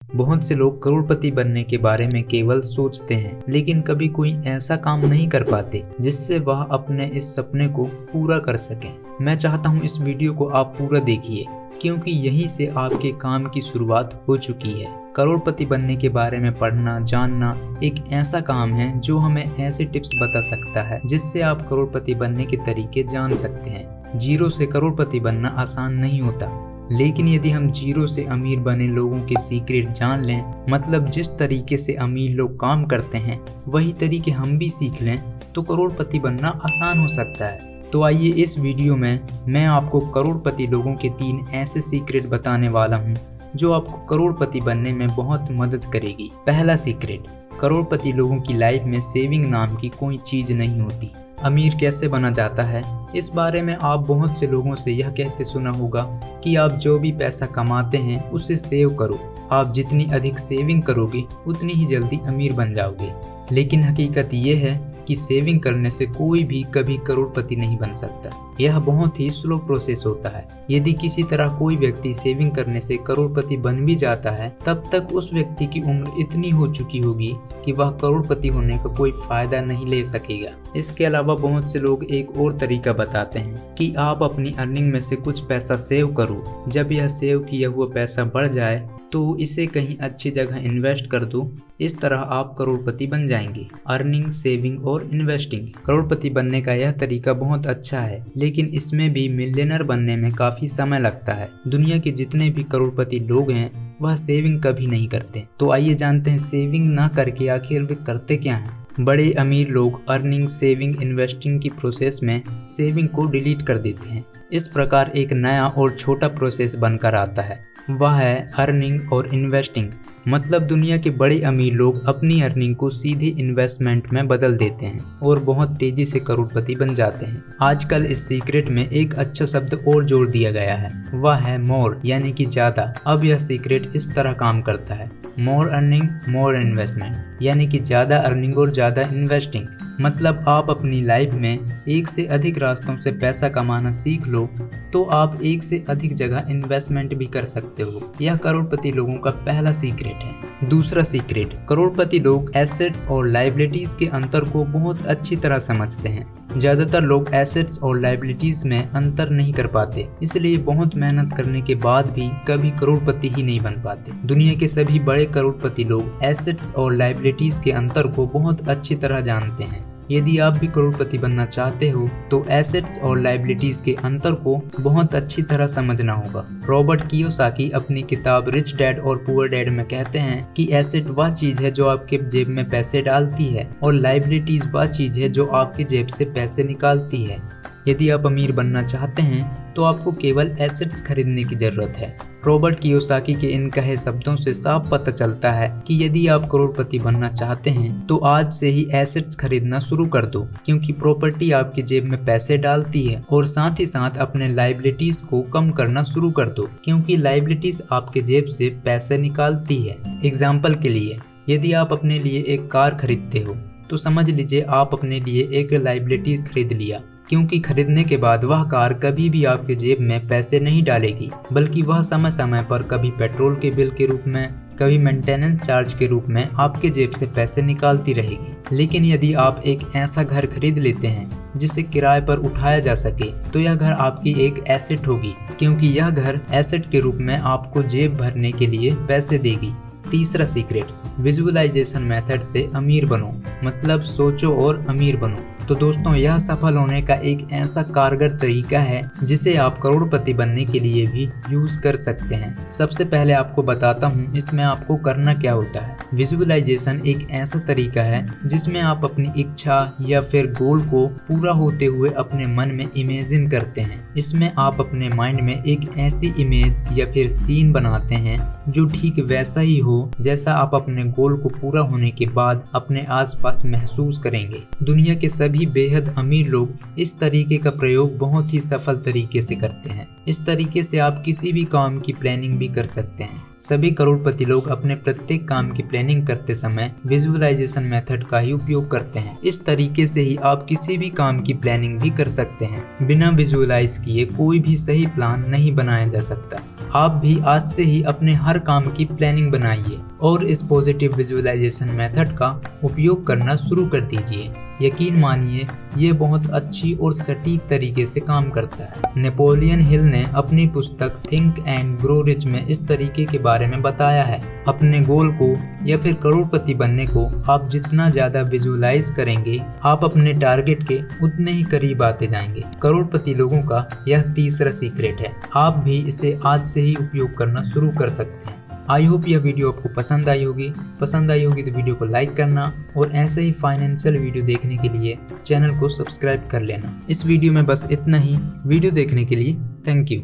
बहुत से लोग करोड़पति बनने के बारे में केवल सोचते हैं, लेकिन कभी कोई ऐसा काम नहीं कर पाते जिससे वह अपने इस सपने को पूरा कर सकें। मैं चाहता हूं इस वीडियो को आप पूरा देखिए, क्योंकि यहीं से आपके काम की शुरुआत हो चुकी है। करोड़पति बनने के बारे में पढ़ना जानना एक ऐसा काम है जो हमें ऐसे टिप्स बता सकता है जिससे आप करोड़पति बनने के तरीके जान सकते हैं। जीरो से करोड़पति बनना आसान नहीं होता, लेकिन यदि हम जीरो से अमीर बने लोगों के सीक्रेट जान लें, मतलब जिस तरीके से अमीर लोग काम करते हैं वही तरीके हम भी सीख लें, तो करोड़पति बनना आसान हो सकता है। तो आइए इस वीडियो में मैं आपको करोड़पति लोगों के 3 ऐसे सीक्रेट बताने वाला हूं जो आपको करोड़पति बनने में बहुत मदद करेगी। पहला सीक्रेट, करोड़पति लोगों की लाइफ में सेविंग नाम की कोई चीज नहीं होती। अमीर कैसे बना जाता है, इस बारे में आप बहुत से लोगों से यह कहते सुना होगा कि आप जो भी पैसा कमाते हैं उसे सेव करो। आप जितनी अधिक सेविंग करोगे उतनी ही जल्दी अमीर बन जाओगे। लेकिन हकीकत ये है कि सेविंग करने से कोई भी कभी करोड़पति नहीं बन सकता। यह बहुत ही स्लो प्रोसेस होता है। यदि किसी तरह कोई व्यक्ति सेविंग करने से करोड़पति बन भी जाता है, तब तक उस व्यक्ति की उम्र इतनी हो चुकी होगी कि वह करोड़पति होने का कोई फायदा नहीं ले सकेगा। इसके अलावा बहुत से लोग एक और तरीका बताते हैं कि आप अपनी अर्निंग में से कुछ पैसा सेव करो। जब यह सेव किया हुआ पैसा बढ़ जाए तो इसे कहीं अच्छी जगह इन्वेस्ट कर दो। इस तरह आप करोड़पति बन जाएंगे। अर्निंग, सेविंग और इन्वेस्टिंग। करोड़पति बनने का यह तरीका बहुत अच्छा है, लेकिन इसमें भी मिलियनर बनने में काफी समय लगता है। दुनिया के जितने भी करोड़पति लोग हैं वह सेविंग कभी नहीं करते। तो आइए जानते हैं सेविंग ना करके आखिर वे करते क्या हैं। बड़े अमीर लोग अर्निंग, सेविंग, इन्वेस्टिंग की प्रोसेस में सेविंग को डिलीट कर देते हैं। इस प्रकार एक नया और छोटा प्रोसेस बनकर आता है, वह है अर्निंग और इन्वेस्टिंग। मतलब दुनिया के बड़े अमीर लोग अपनी अर्निंग को सीधे इन्वेस्टमेंट में बदल देते हैं और बहुत तेजी से करोड़पति बन जाते हैं। आजकल इस सीक्रेट में एक अच्छा शब्द और जोड़ दिया गया है, वह है मोर, यानी कि ज्यादा। अब यह सीक्रेट इस तरह काम करता है, मोर अर्निंग मोर इन्वेस्टमेंट, यानी कि ज्यादा अर्निंग और ज्यादा इन्वेस्टिंग। मतलब आप अपनी लाइफ में एक से अधिक रास्तों से पैसा कमाना सीख लो तो आप एक से अधिक जगह इन्वेस्टमेंट भी कर सकते हो। यह करोड़पति लोगों का पहला सीक्रेट है। दूसरा सीक्रेट, करोड़पति लोग एसेट्स और लायबिलिटीज के अंतर को बहुत अच्छी तरह समझते हैं। ज्यादातर लोग एसेट्स और लायबिलिटीज में अंतर नहीं कर पाते, इसलिए बहुत मेहनत करने के बाद भी कभी करोड़पति ही नहीं बन पाते। दुनिया के सभी बड़े करोड़पति लोग एसेट्स और लायबिलिटीज के अंतर को बहुत अच्छी तरह जानते हैं। यदि आप भी करोड़पति बनना चाहते हो तो एसेट्स और लायबिलिटीज के अंतर को बहुत अच्छी तरह समझना होगा। रॉबर्ट कियोसाकी अपनी किताब रिच डैड और पुअर डैड में कहते हैं कि एसेट वह चीज है जो आपके जेब में पैसे डालती है और लायबिलिटीज वह चीज है जो आपके जेब से पैसे निकालती है। यदि आप अमीर बनना चाहते हैं तो आपको केवल एसेट्स खरीदने की जरूरत है। रॉबर्ट कियोसाकी के इन कहे शब्दों से साफ पता चलता है कि यदि आप करोड़पति बनना चाहते हैं तो आज से ही एसेट्स खरीदना शुरू कर दो, क्योंकि प्रॉपर्टी आपकी जेब में पैसे डालती है। और साथ ही साथ अपने लायबिलिटीज को कम करना शुरू कर दो, क्योंकि लायबिलिटीज आपके जेब से पैसे निकालती है। एग्जाम्पल के लिए, यदि आप अपने लिए एक कार खरीदते हो तो समझ लीजिए आप अपने लिए एक लायबिलिटीज खरीद लिया, क्योंकि खरीदने के बाद वह कार कभी भी आपके जेब में पैसे नहीं डालेगी, बल्कि वह समय समय पर कभी पेट्रोल के बिल के रूप में, कभी मेंटेनेंस चार्ज के रूप में आपके जेब से पैसे निकालती रहेगी। लेकिन यदि आप एक ऐसा घर खरीद लेते हैं जिसे किराए पर उठाया जा सके तो यह घर आपकी एक एसेट होगी, क्योंकि यह घर एसेट के रूप में आपको जेब भरने के लिए पैसे देगी। तीसरा सीक्रेट, विजुअलाइजेशन मेथड से अमीर बनो। मतलब सोचो और अमीर बनो। तो दोस्तों, यह सफल होने का एक ऐसा कारगर तरीका है जिसे आप करोड़पति बनने के लिए भी यूज कर सकते हैं। सबसे पहले आपको बताता हूँ इसमें आपको करना क्या होता है। विजुअलाइजेशन एक ऐसा तरीका है जिसमें आप अपनी इच्छा या फिर गोल को पूरा होते हुए अपने मन में इमेजिन करते हैं। इसमें आप अपने माइंड में एक ऐसी इमेज या फिर सीन बनाते हैं जो ठीक वैसा ही हो जैसा आप अपने गोल को पूरा होने के बाद अपने आसपास महसूस करेंगे। दुनिया के सभी बेहद अमीर लोग इस तरीके का प्रयोग बहुत ही सफल तरीके से करते हैं। इस तरीके से आप किसी भी काम की प्लानिंग भी कर सकते हैं। सभी करोड़पति लोग अपने प्रत्येक काम की प्लानिंग करते समय विजुअलाइजेशन मेथड का ही उपयोग करते हैं। इस तरीके से ही आप किसी भी काम की प्लानिंग भी कर सकते हैं। बिना विजुअलाइज किए कोई भी सही प्लान नहीं बनाया जा सकता। आप भी आज से ही अपने हर काम की प्लानिंग बनाइए और इस पॉजिटिव विजुअलाइजेशन मेथड का उपयोग करना शुरू कर दीजिए। यकीन मानिए ये बहुत अच्छी और सटीक तरीके से काम करता है। नेपोलियन हिल ने अपनी पुस्तक थिंक एंड ग्रो रिच में इस तरीके के बारे में बताया है। अपने गोल को या फिर करोड़पति बनने को आप जितना ज्यादा विजुअलाइज करेंगे, आप अपने टारगेट के उतने ही करीब आते जाएंगे। करोड़पति लोगों का यह तीसरा सीक्रेट है। आप भी इसे आज से ही उपयोग करना शुरू कर सकते हैं। आई होप यह वीडियो आपको पसंद आई होगी। तो वीडियो को लाइक करना और ऐसे ही फाइनेंशियल वीडियो देखने के लिए चैनल को सब्सक्राइब कर लेना। इस वीडियो में बस इतना ही। वीडियो देखने के लिए थैंक यू।